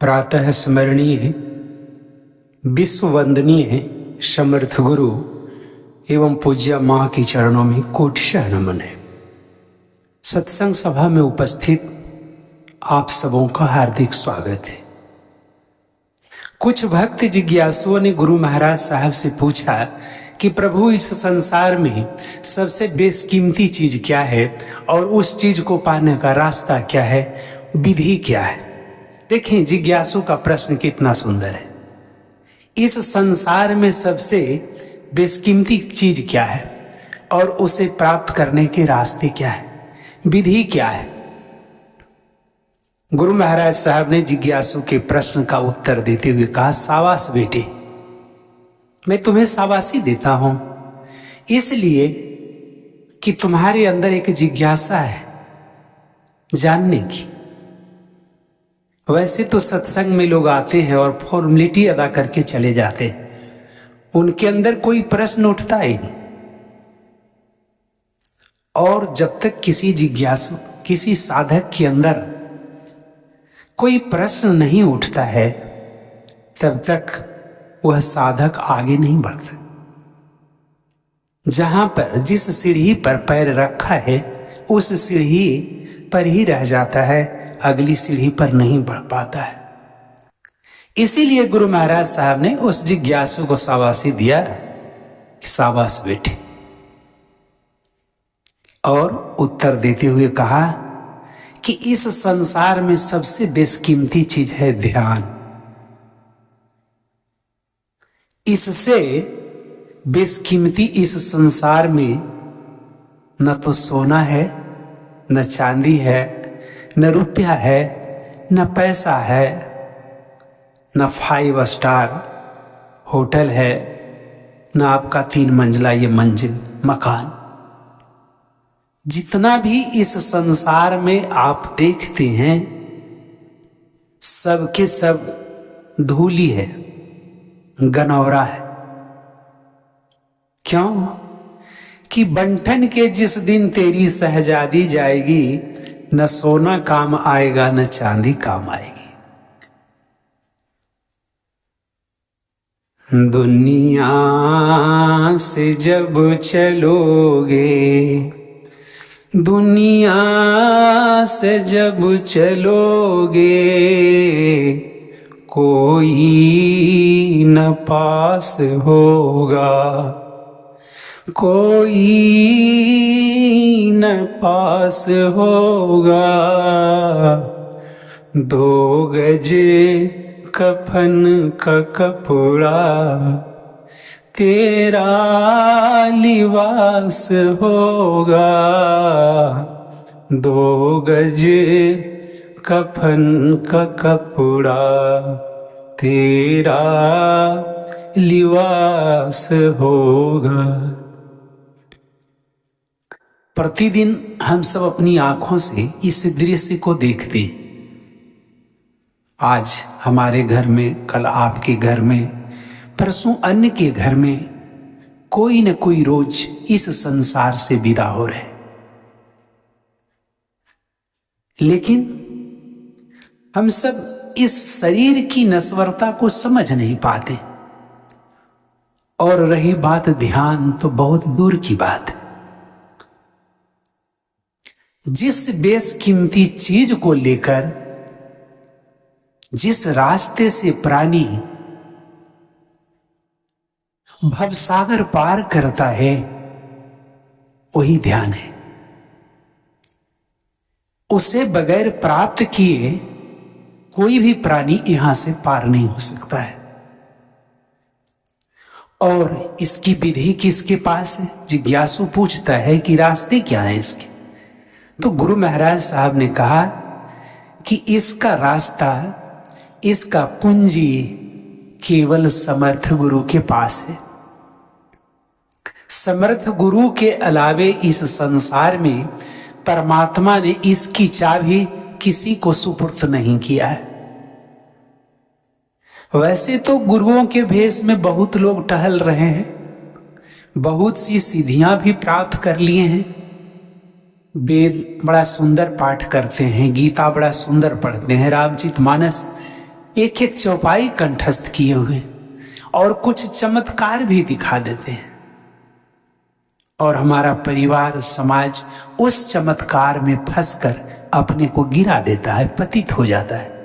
प्रातः स्मरणीय विश्व वंदनीय समर्थ गुरु एवं पूज्य माँ के चरणों में कोटिशः नमन है। सत्संग सभा में उपस्थित आप सबों का हार्दिक स्वागत है। कुछ भक्त जिज्ञासुओं ने गुरु महाराज साहब से पूछा कि प्रभु इस संसार में सबसे बेशकीमती चीज क्या है और उस चीज को पाने का रास्ता क्या है, विधि क्या है। देखें जिज्ञासु का प्रश्न कितना सुंदर है। इस संसार में सबसे बेशकीमती चीज क्या है और उसे प्राप्त करने के रास्ते क्या है, विधि क्या है। गुरु महाराज साहब ने जिज्ञासु के प्रश्न का उत्तर देते हुए कहा, शाबाश बेटे, मैं तुम्हें शाबाशी देता हूं इसलिए कि तुम्हारे अंदर एक जिज्ञासा है जानने की। वैसे तो सत्संग में लोग आते हैं और फॉर्मेलिटी अदा करके चले जाते हैं, उनके अंदर कोई प्रश्न उठता ही नहीं। और जब तक किसी जिज्ञासु किसी साधक के अंदर कोई प्रश्न नहीं उठता है तब तक वह साधक आगे नहीं बढ़ता। जहां पर जिस सीढ़ी पर पैर रखा है उस सीढ़ी पर ही रह जाता है, अगली सीढ़ी पर नहीं बढ़ पाता है। इसीलिए गुरु महाराज साहब ने उस जिज्ञासु को शाबाशी दिया, शाबाश बेटे, और उत्तर देते हुए कहा कि इस संसार में सबसे बेशकीमती चीज है ध्यान। इससे बेशकीमती इस संसार में न तो सोना है, न चांदी है, न रुपया है, न पैसा है, न 5 स्टार होटल है, न आपका 3 मंजिला ये मंजिल मकान। जितना भी इस संसार में आप देखते हैं सब के सब धूली है, गनौरा है। क्यों कि बंठन के जिस दिन तेरी शहजादी जाएगी, न सोना काम आएगा न चांदी काम आएगी। दुनिया से जब चलोगे, दुनिया से जब चलोगे, कोई न पास होगा, कोई न पास होगा। 2 गज कफन का कपड़ा तेरा लिबास होगा। 2 गज कफन का कपड़ा तेरा लिबास होगा। प्रतिदिन हम सब अपनी आंखों से इस दृश्य को देखते। आज हमारे घर में, कल आपके घर में, परसों अन्य के घर में कोई न कोई रोज इस संसार से विदा हो रहे। लेकिन हम सब इस शरीर की नश्वरता को समझ नहीं पाते। और रही बात ध्यान, तो बहुत दूर की बात है। जिस बेशकीमती चीज को लेकर जिस रास्ते से प्राणी भवसागर पार करता है वही ध्यान है। उसे बगैर प्राप्त किए कोई भी प्राणी यहां से पार नहीं हो सकता है। और इसकी विधि किसके पास है? जिज्ञासु पूछता है कि रास्ते क्या है इसके। तो गुरु महाराज साहब ने कहा कि इसका रास्ता, इसका पूंजी केवल समर्थ गुरु के पास है। समर्थ गुरु के अलावे इस संसार में परमात्मा ने इसकी चाबी किसी को सुपुर्द नहीं किया है। वैसे तो गुरुओं के भेष में बहुत लोग टहल रहे हैं, बहुत सी सिद्धियां भी प्राप्त कर लिए हैं, वेद बड़ा सुंदर पाठ करते हैं, गीता बड़ा सुंदर पढ़ते हैं, रामचरितमानस एक एक चौपाई कंठस्थ किए हुए और कुछ चमत्कार भी दिखा देते हैं, और हमारा परिवार समाज उस चमत्कार में फंसकर अपने को गिरा देता है, पतित हो जाता है।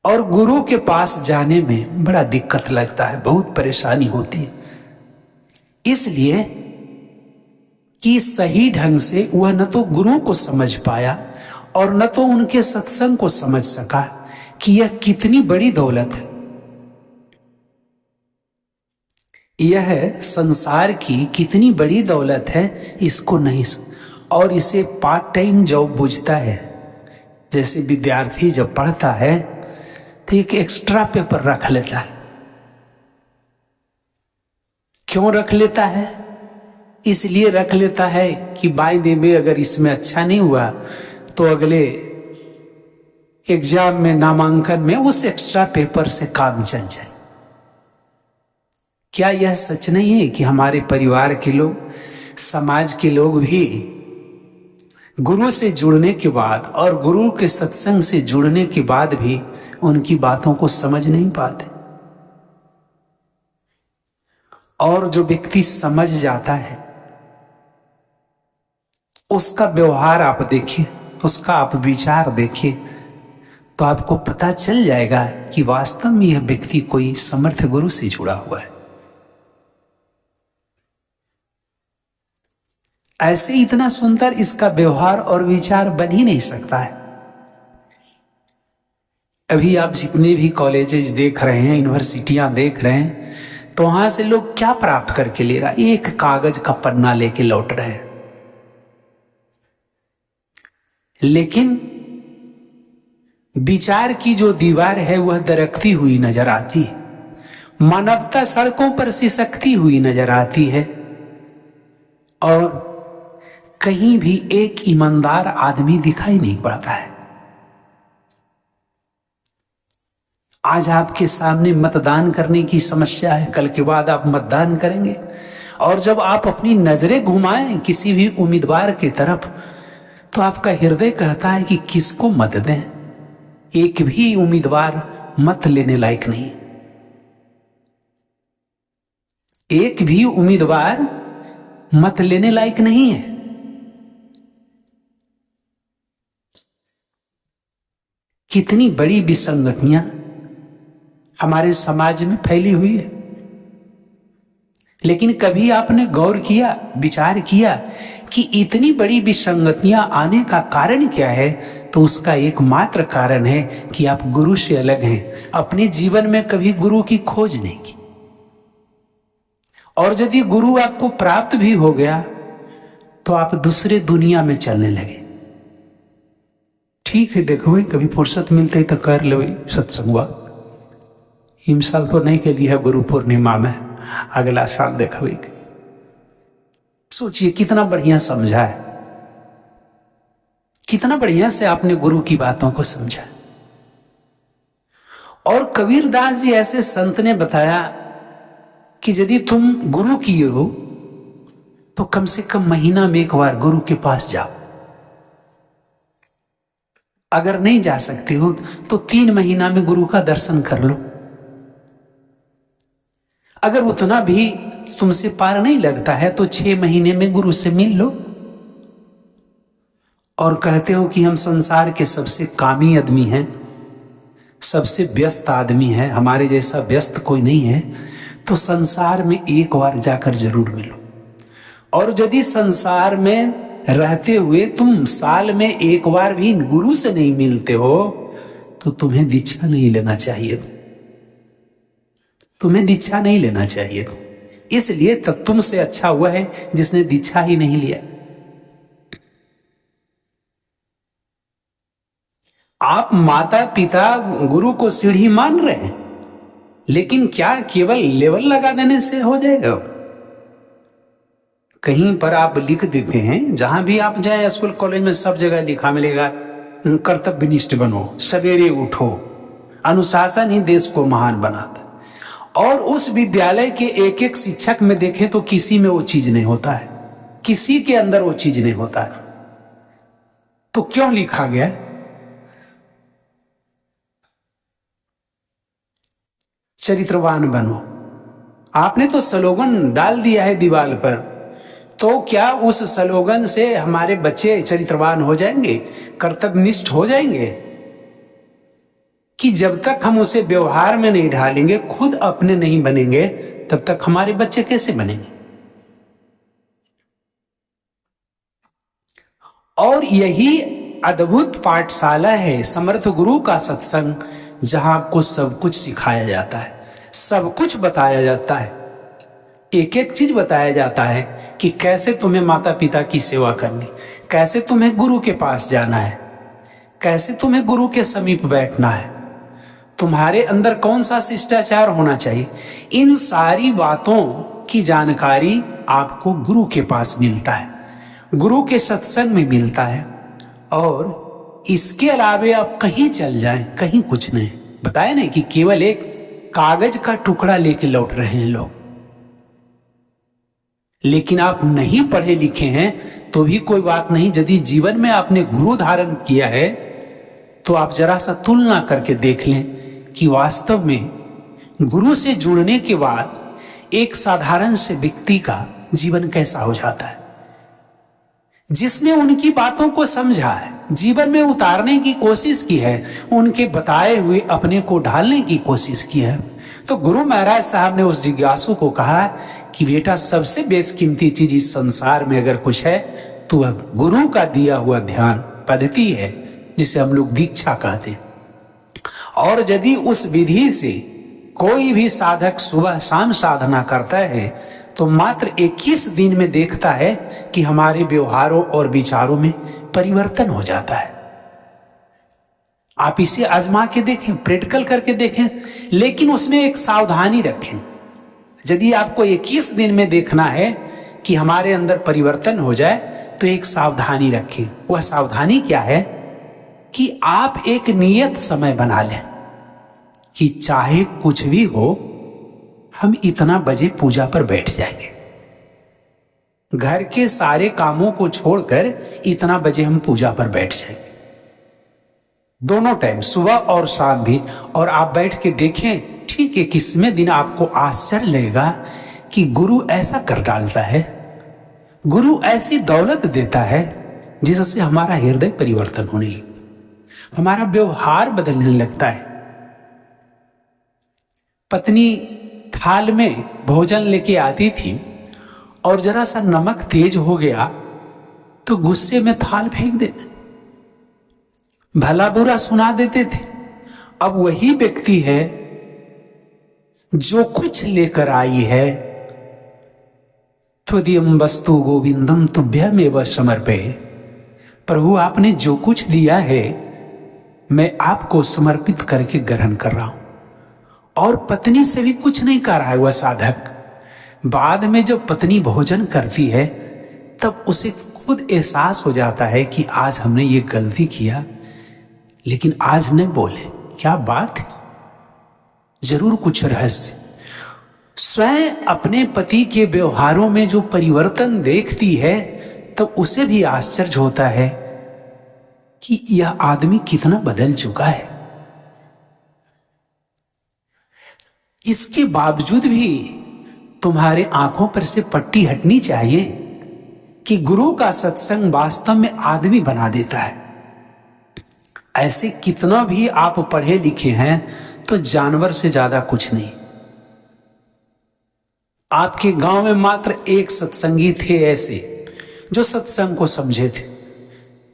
और गुरु के पास जाने में बड़ा दिक्कत लगता है, बहुत परेशानी होती है, इसलिए कि सही ढंग से वह न तो गुरु को समझ पाया और न तो उनके सत्संग को समझ सका कि यह कितनी बड़ी दौलत है। यह संसार की कितनी बड़ी दौलत है, इसको नहीं, और इसे पार्ट टाइम जॉब बुझता है। जैसे विद्यार्थी जब पढ़ता है तो एक एक्स्ट्रा पेपर रख लेता है। क्यों रख लेता है? इसलिए रख लेता है कि बाय द वे अगर इसमें अच्छा नहीं हुआ तो अगले एग्जाम में, नामांकन में उस एक्स्ट्रा पेपर से काम चल जाए। क्या यह सच नहीं है कि हमारे परिवार के लोग, समाज के लोग भी गुरु से जुड़ने के बाद और गुरु के सत्संग से जुड़ने के बाद भी उनकी बातों को समझ नहीं पाते? और जो व्यक्ति समझ जाता है उसका व्यवहार आप देखिए, उसका आप विचार देखिए, तो आपको पता चल जाएगा कि वास्तव में यह व्यक्ति कोई समर्थ गुरु से जुड़ा हुआ है। ऐसे इतना सुंदर इसका व्यवहार और विचार बन ही नहीं सकता है। अभी आप जितने भी कॉलेजेस देख रहे हैं, यूनिवर्सिटियां देख रहे हैं, तो वहां से लोग क्या प्राप्त करके ले रहा है? एक कागज का पन्ना लेके लौट रहे हैं। लेकिन विचार की जो दीवार है वह दरकती हुई नजर आती है, मानवता सड़कों पर सिसकती हुई नजर आती है, और कहीं भी एक ईमानदार आदमी दिखाई नहीं पड़ता है। आज आपके सामने मतदान करने की समस्या है, कल के बाद आप मतदान करेंगे, और जब आप अपनी नजरें घुमाएं किसी भी उम्मीदवार की तरफ तो आपका हृदय कहता है कि किसको मत दें। एक भी उम्मीदवार मत लेने लायक नहीं, एक भी उम्मीदवार मत लेने लायक नहीं है। कितनी बड़ी विसंगतियां हमारे समाज में फैली हुई है। लेकिन कभी आपने गौर किया, विचार किया कि इतनी बड़ी विसंगतियां आने का कारण क्या है? तो उसका एकमात्र कारण है कि आप गुरु से अलग हैं, अपने जीवन में कभी गुरु की खोज नहीं की, और यदि गुरु आपको प्राप्त भी हो गया तो आप दूसरे दुनिया में चलने लगे। ठीक है, देखो भाई, कभी फुर्सत मिलते ही तो कर ले सत्संगवा। इन साल तो नहीं के लिए है गुरु पूर्णिमा में, अगला साल देखो। सोचिए कितना बढ़िया समझा है, कितना बढ़िया से आपने गुरु की बातों को समझा। और कबीरदास जी ऐसे संत ने बताया कि यदि तुम गुरु किए हो तो कम से कम महीना में एक बार गुरु के पास जाओ। अगर नहीं जा सकते हो तो 3 महीना में गुरु का दर्शन कर लो। अगर उतना भी तुमसे पार नहीं लगता है तो 6 महीने में गुरु से मिल लो। और कहते हो कि हम संसार के सबसे कामी आदमी हैं, सबसे व्यस्त आदमी है, हमारे जैसा व्यस्त कोई नहीं है, तो संसार में एक बार जाकर जरूर मिलो। और यदि संसार में रहते हुए तुम साल में एक बार भी गुरु से नहीं मिलते हो तो तुम्हें दीक्षा नहीं लेना चाहिए, तुम्हें दीक्षा नहीं लेना चाहिए। इसलिए तब तुमसे अच्छा हुआ है जिसने दीक्षा ही नहीं लिया। आप माता पिता गुरु को सीढ़ी मान रहे हैं, लेकिन क्या केवल लेवल लगा देने से हो जाएगा? कहीं पर आप लिख देते हैं, जहां भी आप जाए स्कूल कॉलेज में सब जगह लिखा मिलेगा कर्तव्यनिष्ठ बनो, सवेरे उठो, अनुशासन ही देश को महान बनाता। और उस विद्यालय के एक एक शिक्षक में देखें तो किसी में वो चीज नहीं होता है, किसी के अंदर वो चीज नहीं होता है। तो क्यों लिखा गया? चरित्रवान बनो। आपने तो स्लोगन डाल दिया है दीवार पर, तो क्या उस स्लोगन से हमारे बच्चे चरित्रवान हो जाएंगे, कर्तव्यनिष्ठ हो जाएंगे? कि जब तक हम उसे व्यवहार में नहीं ढालेंगे, खुद अपने नहीं बनेंगे, तब तक हमारे बच्चे कैसे बनेंगे? और यही अद्भुत पाठशाला है समर्थ गुरु का सत्संग, जहां आपको सब कुछ सिखाया जाता है, सब कुछ बताया जाता है, एक एक चीज बताया जाता है कि कैसे तुम्हें माता पिता की सेवा करनी, कैसे तुम्हें गुरु के पास जाना है, कैसे तुम्हें गुरु के समीप बैठना है, तुम्हारे अंदर कौन सा शिष्टाचार होना चाहिए। इन सारी बातों की जानकारी आपको गुरु के पास मिलता है, गुरु के सत्संग में मिलता है। और इसके अलावे आप कहीं चल जाएं, कहीं कुछ नहीं। बताए नहीं कि केवल एक कागज का टुकड़ा लेके लौट रहे हैं लोग, लेकिन आप नहीं पढ़े लिखे हैं तो भी कोई बात नहीं। यदि जीवन में आपने गुरु धारण किया है तो आप जरा सा तुलना करके देख लें कि वास्तव में गुरु से जुड़ने के बाद एक साधारण से व्यक्ति का जीवन कैसा हो जाता है। जिसने उनकी बातों को समझा है, जीवन में उतारने की कोशिश की है, उनके बताए हुए अपने को ढालने की कोशिश की है, तो गुरु महाराज साहब ने उस जिज्ञासु को कहा कि बेटा, सबसे बेशकीमती चीज इस संसार में अगर कुछ है तो वह गुरु का दिया हुआ ध्यान पद्धति है, जिसे हम लोग दीक्षा कहते हैं। और यदि उस विधि से कोई भी साधक सुबह शाम साधना करता है तो मात्र 21 दिन में देखता है कि हमारे व्यवहारों और विचारों में परिवर्तन हो जाता है। आप इसे आजमा के देखें, प्रैक्टिकल करके देखें, लेकिन उसमें एक सावधानी रखें। यदि आपको 21 दिन में देखना है कि हमारे अंदर परिवर्तन हो जाए तो एक सावधानी रखें। वह सावधानी क्या है कि आप एक नियत समय बना लें कि चाहे कुछ भी हो, हम इतना बजे पूजा पर बैठ जाएंगे। घर के सारे कामों को छोड़कर इतना बजे हम पूजा पर बैठ जाएंगे, दोनों टाइम, सुबह और शाम भी। और आप बैठ के देखें, ठीक है, किसमें दिन आपको आश्चर्य लगेगा कि गुरु ऐसा कर डालता है, गुरु ऐसी दौलत देता है जिससे हमारा हृदय परिवर्तन होने लगता है, हमारा व्यवहार बदलने लगता है। पत्नी थाल में भोजन लेके आती थी और जरा सा नमक तेज हो गया तो गुस्से में थाल फेंक देते, भला बुरा सुना देते थे। अब वही व्यक्ति है जो कुछ लेकर आई है, त्वदीयं वस्तु गोविंदम तुभ्यमेव समर्पये। प्रभु, आपने जो कुछ दिया है मैं आपको समर्पित करके ग्रहण कर रहा हूं। और पत्नी से भी कुछ नहीं कर रहा है वह साधक। बाद में जब पत्नी भोजन करती है तब उसे खुद एहसास हो जाता है कि आज हमने ये गलती किया, लेकिन आज नहीं बोले। क्या बात है, जरूर कुछ रहस्य। स्वयं अपने पति के व्यवहारों में जो परिवर्तन देखती है तब उसे भी आश्चर्य होता है कि यह आदमी कितना बदल चुका है। इसके बावजूद भी तुम्हारे आंखों पर से पट्टी हटनी चाहिए कि गुरु का सत्संग वास्तव में आदमी बना देता है। ऐसे कितना भी आप पढ़े लिखे हैं तो जानवर से ज्यादा कुछ नहीं। आपके गांव में मात्र एक सत्संगी थे ऐसे जो सत्संग को समझे थे,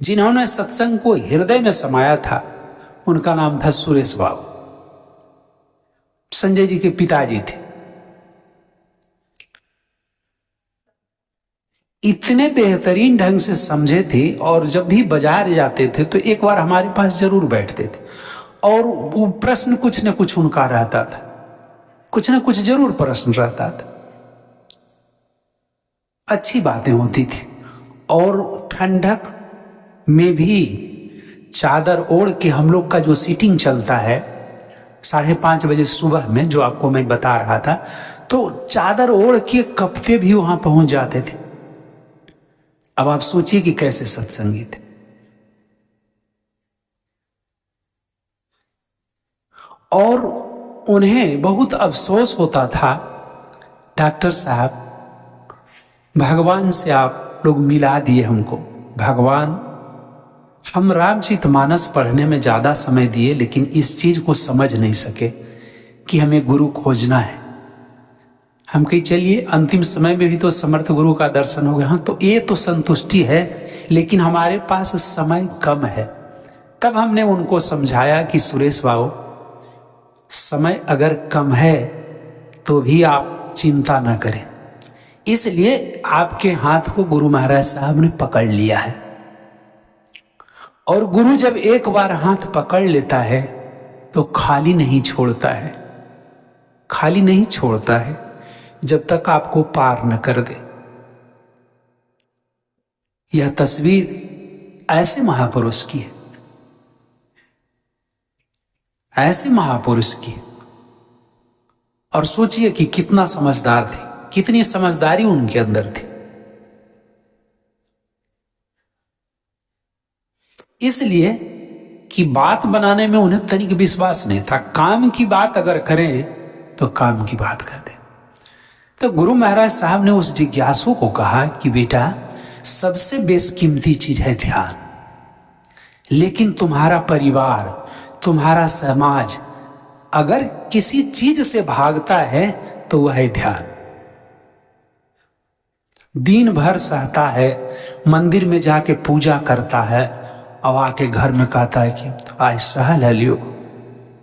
जिन्होंने सत्संग को हृदय में समाया था। उनका नाम था सुरेश बाबू, संजय जी के पिताजी थे। इतने बेहतरीन ढंग से समझे थे और जब भी बाजार जाते थे तो एक बार हमारे पास जरूर बैठते थे और वो प्रश्न कुछ न कुछ उनका रहता था, कुछ न कुछ जरूर प्रश्न रहता था। अच्छी बातें होती थी और ठंडक में भी चादर ओढ़ के हम लोग का जो सीटिंग चलता है 5:30 बजे सुबह में, जो आपको मैं बता रहा था, तो चादर ओढ़ के कप्ते भी वहां पहुंच जाते थे। अब आप सोचिए कि कैसे सत्संगी थे। और उन्हें बहुत अफसोस होता था, डॉक्टर साहब भगवान से आप लोग मिला दिए हमको। भगवान, हम रामचरितमानस पढ़ने में ज़्यादा समय दिए लेकिन इस चीज़ को समझ नहीं सके कि हमें गुरु खोजना है। हम कही चलिए अंतिम समय में भी तो समर्थ गुरु का दर्शन हो गया, हाँ तो ये तो संतुष्टि है, लेकिन हमारे पास समय कम है। तब हमने उनको समझाया कि सुरेश बाबू, समय अगर कम है तो भी आप चिंता न करें, इसलिए आपके हाथ को गुरु महाराज साहब ने पकड़ लिया है। और गुरु जब एक बार हाथ पकड़ लेता है तो खाली नहीं छोड़ता है, खाली नहीं छोड़ता है जब तक आपको पार न कर दे। यह तस्वीर ऐसे महापुरुष की है, ऐसे महापुरुष की। और सोचिए कि कितना समझदार थी, कितनी समझदारी उनके अंदर थी। इसलिए कि बात बनाने में उन्हें तनिक विश्वास नहीं था, काम की बात अगर करें तो काम की बात कर दें। तो गुरु महाराज साहब ने उस जिज्ञासु को कहा कि बेटा, सबसे बेशकीमती चीज है ध्यान, लेकिन तुम्हारा परिवार, तुम्हारा समाज अगर किसी चीज से भागता है तो वह है ध्यान। दिन भर सहता है, मंदिर में जाके पूजा करता है, अब आके घर में कहता है कि तो आज सहल है लियो,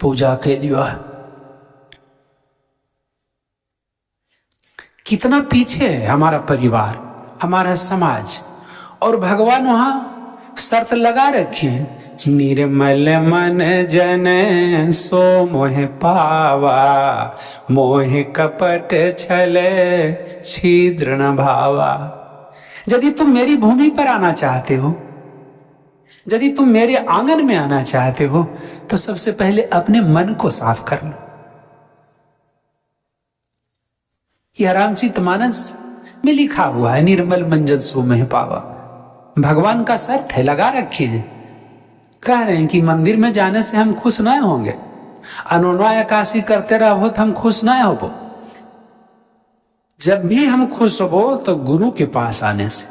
पूजा के लियो है। कितना पीछे है हमारा परिवार, हमारा समाज। और भगवान वहां शर्त लगा रखे हैं, निर्मल मन जन सो मोह पावा, मोह कपट छले छिद्र न भावा। यदि तुम मेरी भूमि पर आना चाहते हो, यदि तुम मेरे आंगन में आना चाहते हो, तो सबसे पहले अपने मन को साफ कर लो। यह रामचरितमानस में लिखा हुआ है, निर्मल मन जन सो मोह पावा। भगवान का शर्त है, लगा रखे हैं। कह रहे हैं कि मंदिर में जाने से हम खुश नहीं होंगे, अनुन्वय एकादशी करते रहो तो हम खुश नहीं होबो। जब भी हम खुश होबो तो गुरु के पास आने से,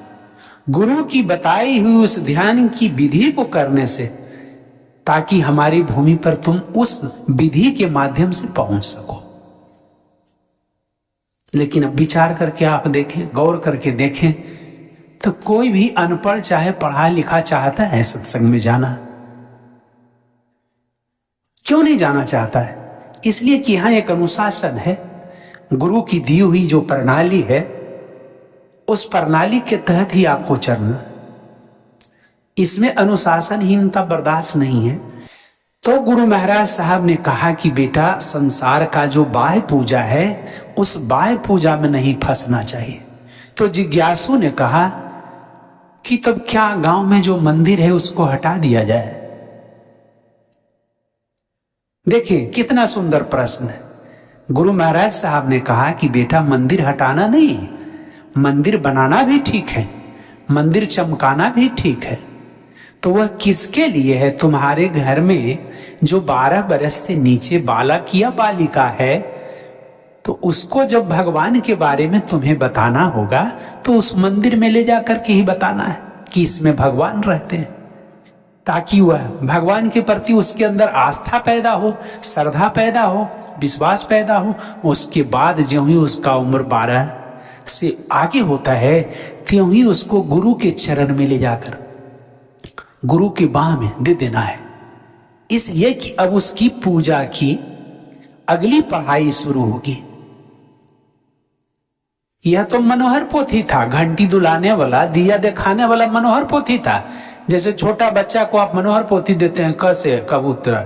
गुरु की बताई हुई उस ध्यान की विधि को करने से, ताकि हमारी भूमि पर तुम उस विधि के माध्यम से पहुंच सको। लेकिन अब विचार करके आप देखें, गौर करके देखें, तो कोई भी अनपढ़ चाहे पढ़ा लिखा चाहता है सत्संग में जाना? क्यों नहीं जाना चाहता है? इसलिए कि यहां एक अनुशासन है, गुरु की दी हुई जो प्रणाली है, उस प्रणाली के तहत ही आपको चलना। इसमें अनुशासनहीनता बर्दाश्त नहीं है। तो गुरु महाराज साहब ने कहा कि बेटा, संसार का जो बाह्य पूजा है, उस बाह्य पूजा में नहीं फंसना चाहिए। तो जिज्ञासु ने कहा कि तब क्या गांव में जो मंदिर है उसको हटा दिया जाए? देखिए कितना सुंदर प्रश्न है। गुरु महाराज साहब ने कहा कि बेटा, मंदिर हटाना नहीं, मंदिर बनाना भी ठीक है, मंदिर चमकाना भी ठीक है। तो वह किसके लिए है? तुम्हारे घर में जो 12 बरस से नीचे बालक या बालिका है, तो उसको जब भगवान के बारे में तुम्हें बताना होगा तो उस मंदिर में ले जाकर के ही बताना है कि इसमें भगवान रहते हैं, ताकि वह भगवान के प्रति उसके अंदर आस्था पैदा हो, श्रद्धा पैदा हो, विश्वास पैदा हो। उसके बाद ज्यों ही उसका उम्र 12 से आगे होता है, त्यों ही उसको गुरु के चरण में ले जाकर गुरु के बाह में दे देना है। इसलिए कि अब उसकी पूजा की अगली पढ़ाई शुरू होगी। यह तो मनोहर पोथी था, घंटी दुलाने वाला, दिया दिखाने वाला मनोहर पोथी था। जैसे छोटा बच्चा को आप मनोहर पोथी देते हैं, क से कबूतर,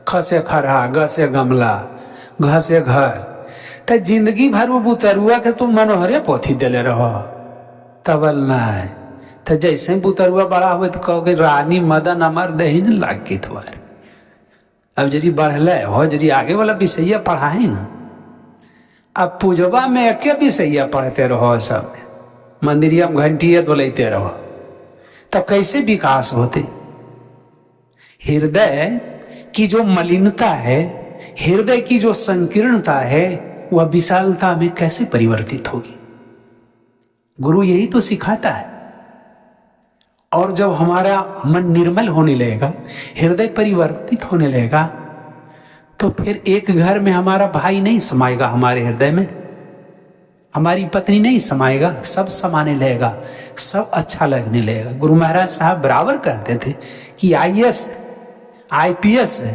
ख से खरहा, ग से गमला, घ से घर, तो जिंदगी भर वो बुतरुआ के तुम मनोहरे पोथी देले रहो, तबल नहीं। तो जैसे बुतरुआ बड़ा हुए तो कहोगे रानी मदन अमर दही न लाग के तुम्हारे। अब जरी बढ़ले हो, जरी आगे वाला विषय पढ़ाई ना, अब पूजवा में एक विषय पढ़ते रहो, सब मंदिरिया में घंटिया बोलते रहो, तब कैसे विकास होते? हृदय की जो मलिनता है, हृदय की जो संकीर्णता है वह विशालता में कैसे परिवर्तित होगी। गुरु यही तो सिखाता है। और जब हमारा मन निर्मल होने लगेगा, हृदय परिवर्तित होने लगेगा, तो फिर एक घर में हमारा भाई नहीं समाएगा, हमारे हृदय में हमारी पत्नी नहीं समाएगा, सब समाने लगेगा, सब अच्छा लगने लगेगा। गुरु महाराज साहब बराबर कहते थे कि IAS IPS है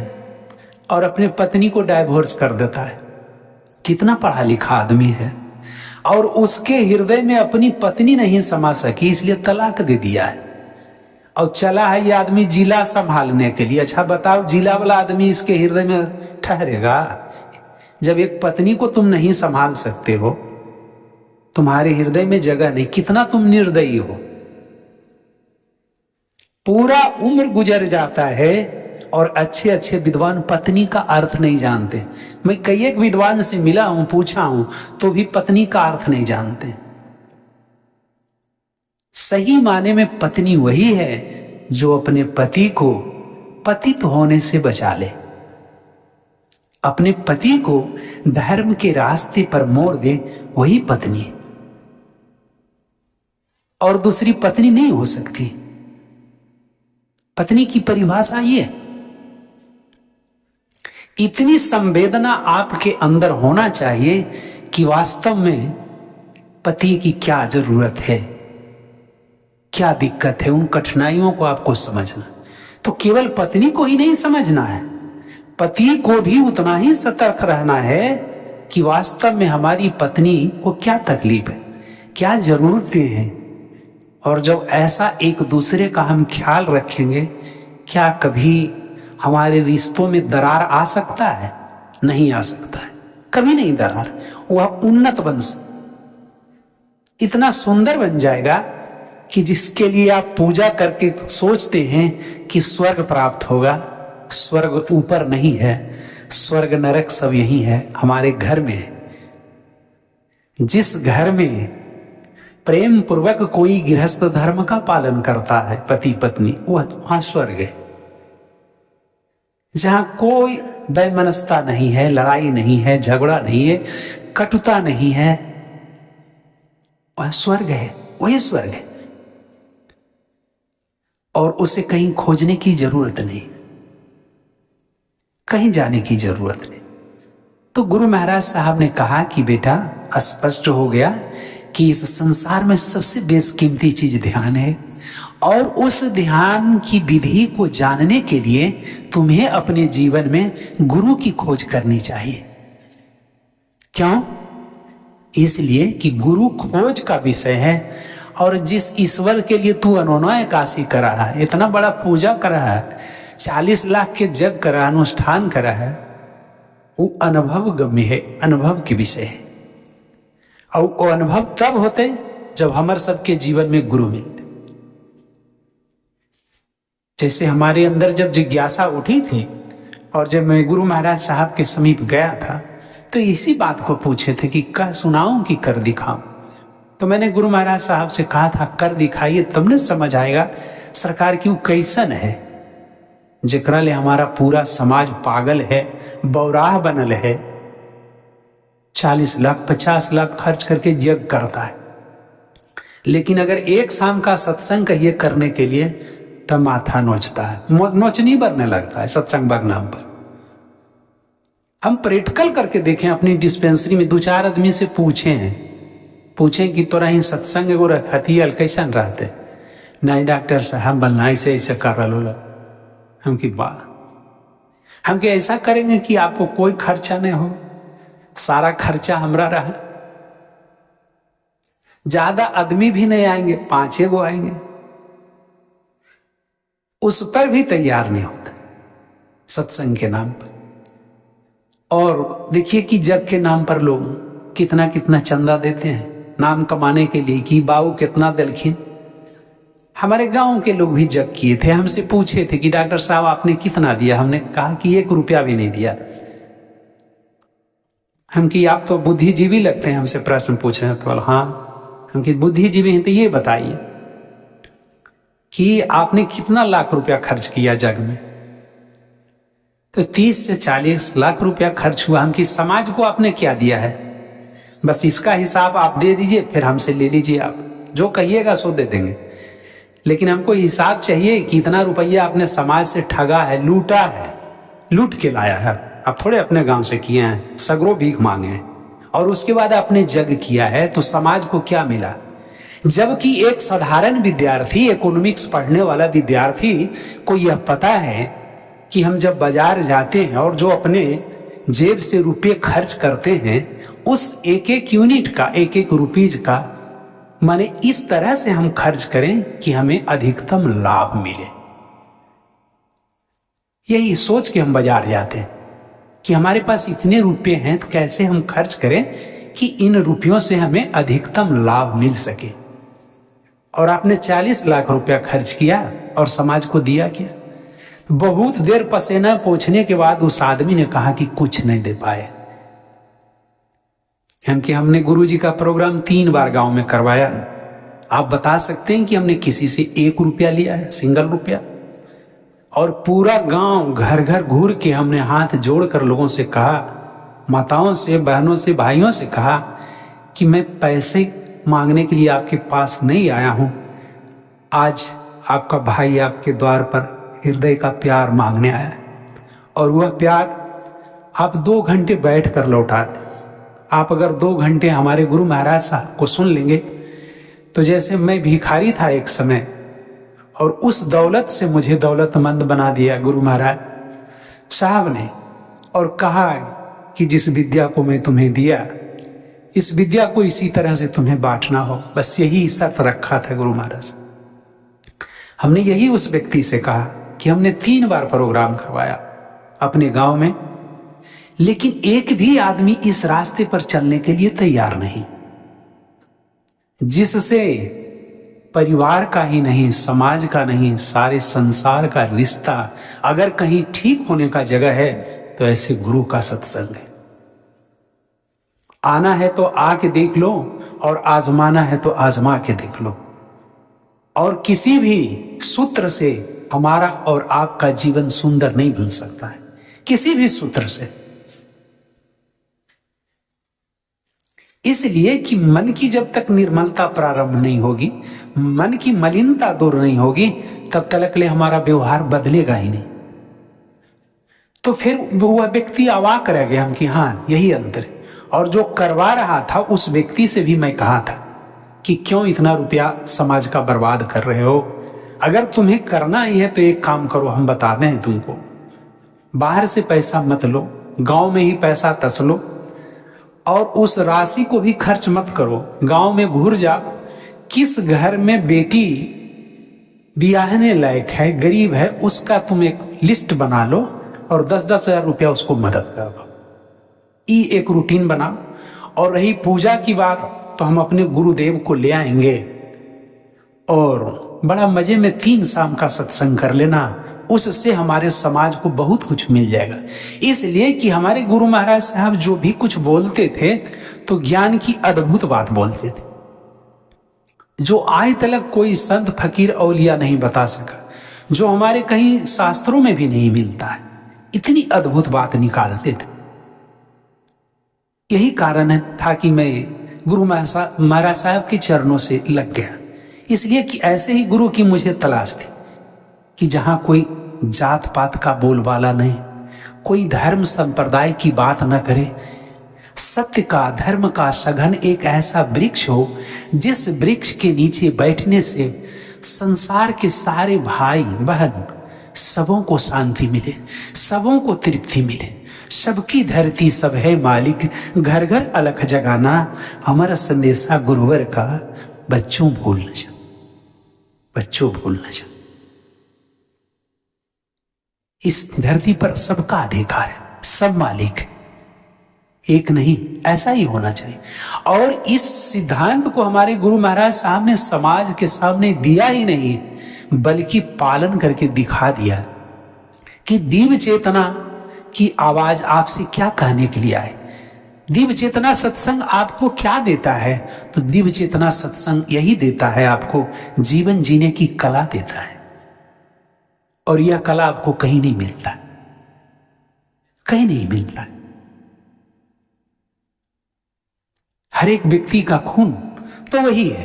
और अपने पत्नी को डाइवोर्स कर देता है, कितना पढ़ा लिखा आदमी है, और उसके हृदय में अपनी पत्नी नहीं समा सकी, इसलिए तलाक दे दिया है और चला है ये आदमी जिला संभालने के लिए। अच्छा बताओ, जिला वाला आदमी इसके हृदय में ठहरेगा? जब एक पत्नी को तुम नहीं संभाल सकते हो, तुम्हारे हृदय में जगह नहीं, कितना तुम निर्दयी हो। पूरा उम्र गुजर जाता है और अच्छे अच्छे विद्वान पत्नी का अर्थ नहीं जानते। मैं कई एक विद्वान से मिला हूं, पूछा हूं, तो भी पत्नी का अर्थ नहीं जानते। सही माने में पत्नी वही है जो अपने पति को पतित होने से बचा ले, अपने पति को धर्म के रास्ते पर मोड़ दे, वही पत्नी है। और दूसरी पत्नी नहीं हो सकती। पत्नी की परिभाषा ये, इतनी संवेदना आपके अंदर होना चाहिए कि वास्तव में पति की क्या जरूरत है, क्या दिक्कत है, उन कठिनाइयों को आपको समझना। तो केवल पत्नी को ही नहीं समझना है, पति को भी उतना ही सतर्क रहना है कि वास्तव में हमारी पत्नी को क्या तकलीफ है, क्या जरूरतें हैं। और जब ऐसा एक दूसरे का हम ख्याल रखेंगे, क्या कभी हमारे रिश्तों में दरार आ सकता है? नहीं आ सकता है, कभी नहीं दरार। वह उन्नत बन इतना सुंदर बन जाएगा कि जिसके लिए आप पूजा करके सोचते हैं कि स्वर्ग प्राप्त होगा, स्वर्ग ऊपर नहीं है, स्वर्ग नरक सब यही है, हमारे घर में है। जिस घर में प्रेम पूर्वक कोई गृहस्थ धर्म का पालन करता है, पति पत्नी, वहां स्वर्ग है। जहां कोई वैमनस्यता नहीं है, लड़ाई नहीं है, झगड़ा नहीं है, कटुता नहीं है, वह स्वर्ग है, वही स्वर्ग है। और उसे कहीं खोजने की जरूरत नहीं, कहीं जाने की जरूरत नहीं। तो गुरु महाराज साहब ने कहा कि बेटा, स्पष्ट हो गया कि इस संसार में सबसे बेशकीमती चीज ध्यान है, और उस ध्यान की विधि को जानने के लिए तुम्हें अपने जीवन में गुरु की खोज करनी चाहिए। क्यों? इसलिए कि गुरु खोज का विषय है, और जिस ईश्वर के लिए तू अनोनय काशी करा है, इतना बड़ा पूजा करा है, 40 लाख के जग करा, अनुष्ठान करा है, वो अनुभव गम्य है, अनुभव के विषय है। और वो अनुभव तब होते जब हमारे सबके जीवन में गुरु मिलते। जैसे हमारे अंदर जब जिज्ञासा उठी थी और जब मैं गुरु महाराज साहब के समीप गया था, तो इसी बात को पूछे थे कि कह सुनाऊं कि कर दिखाऊं। तो मैंने गुरु महाराज साहब से कहा था, कर दिखाइए तब न समझ आएगा सरकार की कैसन है, जेकरा ले हमारा पूरा समाज पागल है, बौराह बनल है, 40 लाख 50 लाख खर्च करके यज्ञ करता है, लेकिन अगर एक शाम का सत्संग कहिए करने के लिए तब माथा नोचता है, नोचनी भरने लगता है सत्संग बाग नाम पर। हम प्रैक्टिकल करके देखें, अपनी डिस्पेंसरी में 2-4 आदमी से पूछें कि तोरा ही सत्संग एगो रखती है, कैसन रहते? नहीं डॉक्टर साहब बनना ऐसे ऐसे कर रहा। हम की बात, हम के ऐसा करेंगे कि आपको कोई खर्चा नहीं हो, सारा खर्चा हमरा रहा, ज्यादा आदमी भी नहीं आएंगे, 5 गो आएंगे, उस पर भी तैयार नहीं होता सत्संग के नाम पर। और देखिए कि जग के नाम पर लोग कितना कितना चंदा देते हैं नाम कमाने के लिए, कि बाबू कितना दिलखिन। हमारे गांव के लोग भी जग किए थे, हमसे पूछे थे कि डॉक्टर साहब आपने कितना दिया? हमने कहा कि 1 रुपया भी नहीं दिया। हम कि आप तो बुद्धिजीवी लगते हैं, हमसे प्रश्न पूछ रहे हैं। तो हाँ, हम कि बुद्धिजीवी हैं तो ये बताइए कि आपने कितना लाख रुपया खर्च किया जग में? तो 30 से 40 लाख रुपया खर्च हुआ। हम कि समाज को आपने क्या दिया है, बस इसका हिसाब आप दे दीजिए, फिर हमसे ले लीजिए, आप जो कहिएगा सो दे देंगे, लेकिन हमको हिसाब चाहिए कि इतना रुपया आपने समाज से ठगा है, लूटा है, लूट के लाया है। आप थोड़े अपने गांव से किए हैं, सगरो भीख मांगे हैं, और उसके बाद आपने जग किया है, तो समाज को क्या मिला? जबकि एक साधारण विद्यार्थी, इकोनॉमिक्स पढ़ने वाला विद्यार्थी को यह पता है कि हम जब बाजार जाते हैं और जो अपने जेब से रुपये खर्च करते हैं, उस एक एक यूनिट का, एक एक रुपीज का, माने इस तरह से हम खर्च करें कि हमें अधिकतम लाभ मिले। यही सोच के हम बाजार जाते हैं कि हमारे पास इतने रुपये हैं, तो कैसे हम खर्च करें कि इन रुपयों से हमें अधिकतम लाभ मिल सके। और आपने 40 लाख रुपया खर्च किया और समाज को दिया क्या? बहुत देर पसीना पोंछने के बाद उस आदमी ने कहा कि कुछ नहीं दे पाए। हमने गुरुजी का प्रोग्राम 3 बार गांव में करवाया। आप बता सकते हैं कि हमने किसी से 1 रुपया लिया है, सिंगल रुपया? और पूरा गांव घर घर घूर के हमने हाथ जोड़कर लोगों से कहा, माताओं से, बहनों से, भाइयों से कहा कि मैं पैसे मांगने के लिए आपके पास नहीं आया हूं, आज आपका भाई आपके द्वार पर हृदय का प्यार मांगने आया है। और वह प्यार आप 2 घंटे बैठ कर लौटा दें। आप अगर 2 घंटे हमारे गुरु महाराज साहब को सुन लेंगे, तो जैसे मैं भिखारी था एक समय, और उस दौलत से मुझे दौलतमंद बना दिया गुरु महाराज साहब ने, और कहा कि जिस विद्या को मैं तुम्हें दिया, इस विद्या को इसी तरह से तुम्हें बांटना हो। बस यही शर्त रखा था गुरु महाराज। हमने यही उस व्यक्ति से कहा कि हमने 3 बार प्रोग्राम करवाया अपने गांव में, लेकिन एक भी आदमी इस रास्ते पर चलने के लिए तैयार नहीं, जिससे परिवार का ही नहीं, समाज का नहीं, सारे संसार का रिश्ता अगर कहीं ठीक होने का जगह है तो ऐसे गुरु का सत्संग है। आना है तो आके देख लो, और आजमाना है तो आजमा के देख लो। और किसी भी सूत्र से हमारा और आपका जीवन सुंदर नहीं बन सकता है, किसी भी सूत्र से। इसलिए कि मन की जब तक निर्मलता प्रारंभ नहीं होगी, मन की मलिनता दूर नहीं होगी, तब तक ले हमारा व्यवहार बदलेगा ही नहीं। तो फिर वह व्यक्ति अवाक रह गया हम कि हाँ यही अंतर है। और जो करवा रहा था उस व्यक्ति से भी मैं कहा था कि क्यों इतना रुपया समाज का बर्बाद कर रहे हो? अगर तुम्हें करना ही है तो एक काम करो, हम बता दें तुमको, बाहर से पैसा मत लो, गांव में ही पैसा तस लो, और उस राशि को भी खर्च मत करो। गांव में घूर जा, किस घर में बेटी ब्याहने लायक है, गरीब है, उसका तुम एक लिस्ट बना लो और 10-10 हजार रुपया उसको मदद कर दो। ये एक रूटीन बनाओ। और रही पूजा की बात, तो हम अपने गुरुदेव को ले आएंगे और बड़ा मजे में 3 शाम का सत्संग कर लेना, उससे हमारे समाज को बहुत कुछ मिल जाएगा। इसलिए कि हमारे गुरु महाराज साहब जो भी कुछ बोलते थे तो ज्ञान की अद्भुत बात बोलते थे, जो आज तक कोई संत फकीर औलिया नहीं बता सका, जो हमारे कहीं शास्त्रों में भी नहीं मिलता है। इतनी अद्भुत बात निकालते थे। यही कारण था कि मैं गुरु महाराज साहब के चरणों से लग गया। इसलिए कि ऐसे ही गुरु की मुझे तलाश थी कि जहां कोई जात पात का बोलबाला नहीं, कोई धर्म संप्रदाय की बात न करे, सत्य का, धर्म का सघन एक ऐसा वृक्ष हो जिस वृक्ष के नीचे बैठने से संसार के सारे भाई बहन सबों को शांति मिले, सबों को तृप्ति मिले। सबकी धरती सब है मालिक, घर घर अलख जगाना, अमर संदेशा गुरुवर का, बच्चों भूल न जा, बच्चों भूल न जा। इस धरती पर सबका अधिकार है, सब मालिक, एक नहीं, ऐसा ही होना चाहिए। और इस सिद्धांत को हमारे गुरु महाराज साहब ने समाज के सामने दिया ही नहीं, बल्कि पालन करके दिखा दिया कि दिव्य चेतना की आवाज आपसे क्या कहने के लिए आए। दिव्य चेतना सत्संग आपको क्या देता है? तो दिव्य चेतना सत्संग यही देता है, आपको जीवन जीने की कला देता है, और यह कला आपको कहीं नहीं मिलता। कहीं नहीं मिल रहा है। हर एक व्यक्ति का खून तो वही है,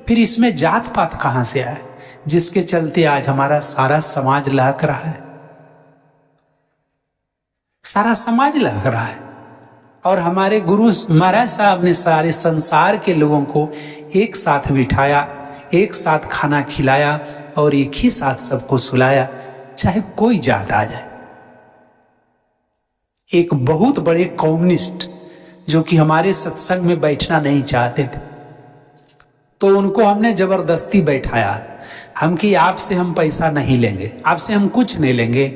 फिर इसमें जात पात कहां से आया जिसके चलते आज हमारा सारा समाज लहक रहा है। सारा समाज लहक रहा है। और हमारे गुरु महाराज साहब ने सारे संसार के लोगों को एक साथ बिठाया, एक साथ खाना खिलाया और एक ही साथ सबको सुलाया, चाहे कोई जात आ जाए। एक बहुत बड़े कम्युनिस्ट जो कि हमारे सत्संग में बैठना नहीं चाहते थे, तो उनको हमने जबरदस्ती बैठाया। हम कि आपसे हम पैसा नहीं लेंगे, आपसे हम कुछ नहीं लेंगे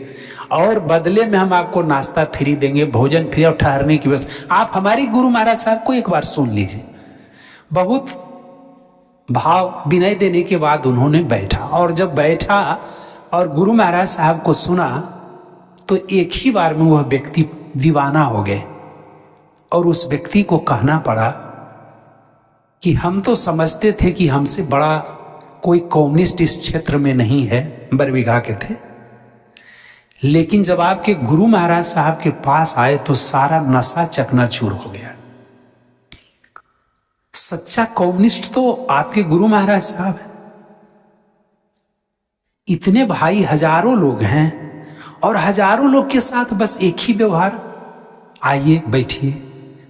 और बदले में हम आपको नाश्ता फ्री देंगे, भोजन फ्री और ठहरने की व्यवस्था। आप हमारे गुरु महाराज साहब को एक बार सुन लीजिए। बहुत भाव विनय देने के बाद उन्होंने बैठा, और जब बैठा और गुरु महाराज साहब को सुना तो एक ही बार में वह व्यक्ति दीवाना हो गए और उस व्यक्ति को कहना पड़ा कि हम तो समझते थे कि हमसे बड़ा कोई कम्युनिस्ट इस क्षेत्र में नहीं है, बरबीघा के थे, लेकिन जब आपके गुरु महाराज साहब के पास आए तो सारा नशा चकनाचूर हो गया। सच्चा कम्युनिस्ट तो आपके गुरु महाराज साहब है। इतने भाई हजारों लोग हैं और हजारों लोग के साथ बस एक ही व्यवहार, आइए बैठिए,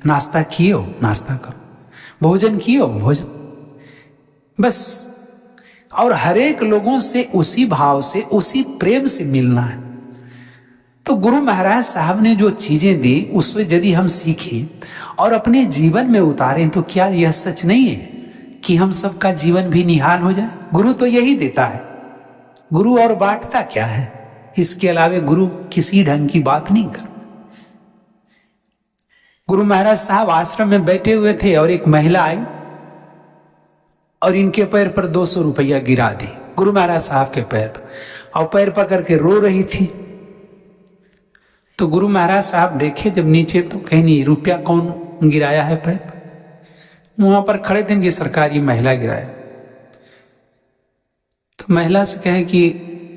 नाश्ता किए हो नाश्ता करो, भोजन किए हो भोजन, बस। और हर एक लोगों से उसी भाव से उसी प्रेम से मिलना है। तो गुरु महाराज साहब ने जो चीजें दी उससे यदि हम सीखें और अपने जीवन में उतारें तो क्या यह सच नहीं है कि हम सबका जीवन भी निहाल हो जाए? गुरु तो यही देता है, गुरु और बांटता क्या है? इसके अलावे गुरु किसी ढंग की बात नहीं करता। गुरु महाराज साहब आश्रम में बैठे हुए थे और एक महिला आई और इनके पैर पर 200 रुपया गिरा दी, गुरु महाराज साहब के पैर पर, और पैर पकड़ के रो रही थी। तो गुरु महाराज साहब देखे जब नीचे तो कहीं नहीं, रुपया कौन गिराया है पैर पर? वहां पर खड़े थे कि सरकार ये महिला गिराया। तो महिला से कहे कि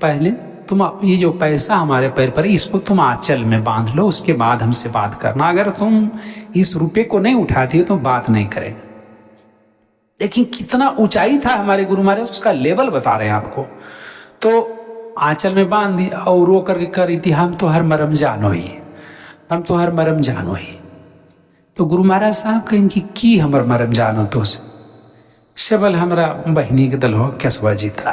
पहले तुम ये जो पैसा हमारे पैर पर है इसको तुम आंचल में बांध लो, उसके बाद हमसे बात करना। अगर तुम इस रुपये को नहीं उठाती हो तो बात नहीं करेंगे। लेकिन कितना ऊंचाई था हमारे गुरु महाराज, उसका लेवल बता रहे हैं आपको। तो आंचल में बांध दिया और रो कर कह रही थी, हम तो हर मरम जानो ही, हम तो हर मरम जानो ही। तो गुरु महाराज साहब कहें कि की हमर मरम जानो तो से शबल हमरा बहनी के दल हो कैसवा जीता।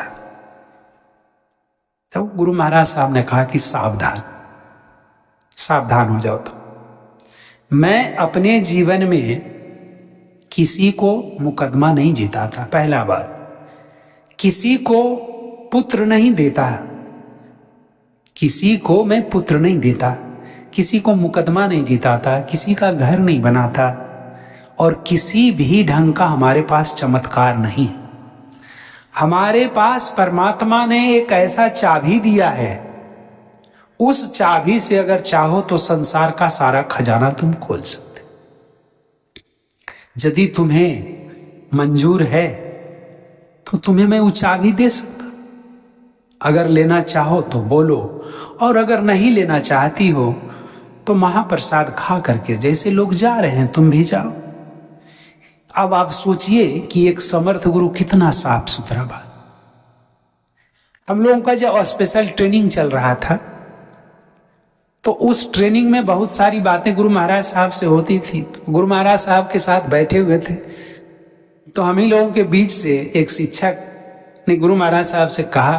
तो गुरु महाराज साहब ने कहा कि सावधान, सावधान हो जाओ। तो मैं अपने जीवन में किसी को मुकदमा नहीं जीता था, पहला बात। किसी को पुत्र नहीं देता, किसी को मैं पुत्र नहीं देता, किसी को मुकदमा नहीं जीताता, किसी का घर नहीं बनाता, और किसी भी ढंग का हमारे पास चमत्कार नहीं। हमारे पास परमात्मा ने एक ऐसा चाबी दिया है, उस चाबी से अगर चाहो तो संसार का सारा खजाना तुम खोल सकते। यदि तुम्हें मंजूर है तो तुम्हें मैं वो चाबी दे सकता। अगर लेना चाहो तो बोलो, और अगर नहीं लेना चाहती हो तो महाप्रसाद खा करके जैसे लोग जा रहे हैं तुम भी जाओ। अब आप सोचिए कि एक समर्थ गुरु कितना साफ सुथरा बात। हम लोगों का जब स्पेशल ट्रेनिंग चल रहा था तो उस ट्रेनिंग में बहुत सारी बातें गुरु महाराज साहब से होती थी। तो गुरु महाराज साहब के साथ बैठे हुए थे तो हम ही लोगों के बीच से एक शिक्षक ने गुरु महाराज साहब से कहा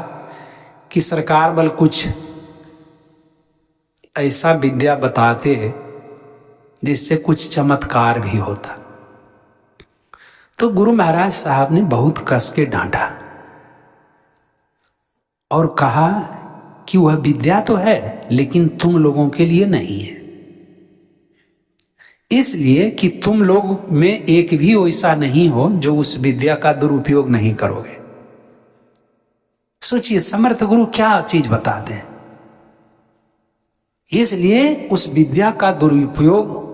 कि सरकार बल कुछ ऐसा विद्या बताते जिससे कुछ चमत्कार भी होता। तो गुरु महाराज साहब ने बहुत कस के डांटा और कहा कि वह विद्या तो है लेकिन तुम लोगों के लिए नहीं है, इसलिए कि तुम लोग में एक भी ऐसा नहीं हो जो उस विद्या का दुरुपयोग नहीं करोगे। सोचिए समर्थ गुरु क्या चीज बताते हैं। इसलिए उस विद्या का दुरुपयोग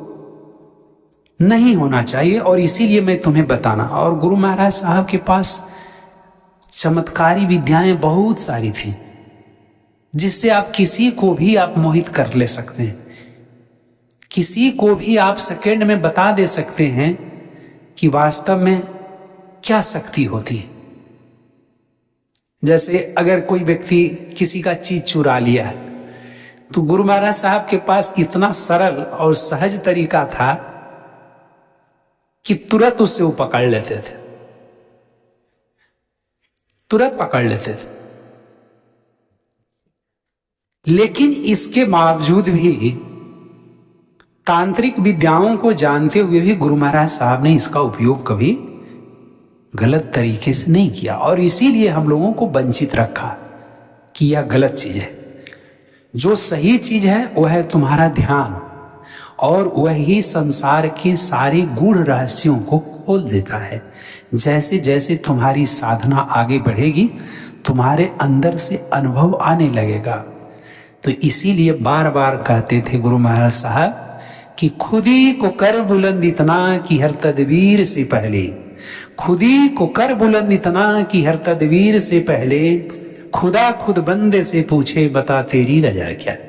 नहीं होना चाहिए और इसीलिए मैं तुम्हें बताना। और गुरु महाराज साहब के पास चमत्कारी विद्याएं बहुत सारी थी जिससे आप किसी को भी आप मोहित कर ले सकते हैं। किसी को भी आप सेकंड में बता दे सकते हैं कि वास्तव में क्या शक्ति होती है। जैसे अगर कोई व्यक्ति किसी का चीज चुरा लिया है, तो गुरु महाराज साहब के पास इतना सरल और सहज तरीका था कि तुरंत उससे वो पकड़ लेते थे, तुरंत पकड़ लेते थे। लेकिन इसके बावजूद भी तांत्रिक विद्याओं को जानते हुए भी गुरु महाराज साहब ने इसका उपयोग कभी गलत तरीके से नहीं किया, और इसीलिए हम लोगों को वंचित रखा कि यह गलत चीज है। जो सही चीज है वह है तुम्हारा ध्यान, और वही संसार के सारे गूढ़ रहस्यों को खोल देता है। जैसे जैसे तुम्हारी साधना आगे बढ़ेगी, तुम्हारे अंदर से अनुभव आने लगेगा। तो इसीलिए बार बार कहते थे गुरु महाराज साहब कि खुद ही को कर बुलंद इतना कि हर तदबीर से पहले, खुद ही को कर बुलंद इतना कि हर तदबीर से पहले, खुदा खुद बंदे से पूछे बता तेरी रजा क्या है।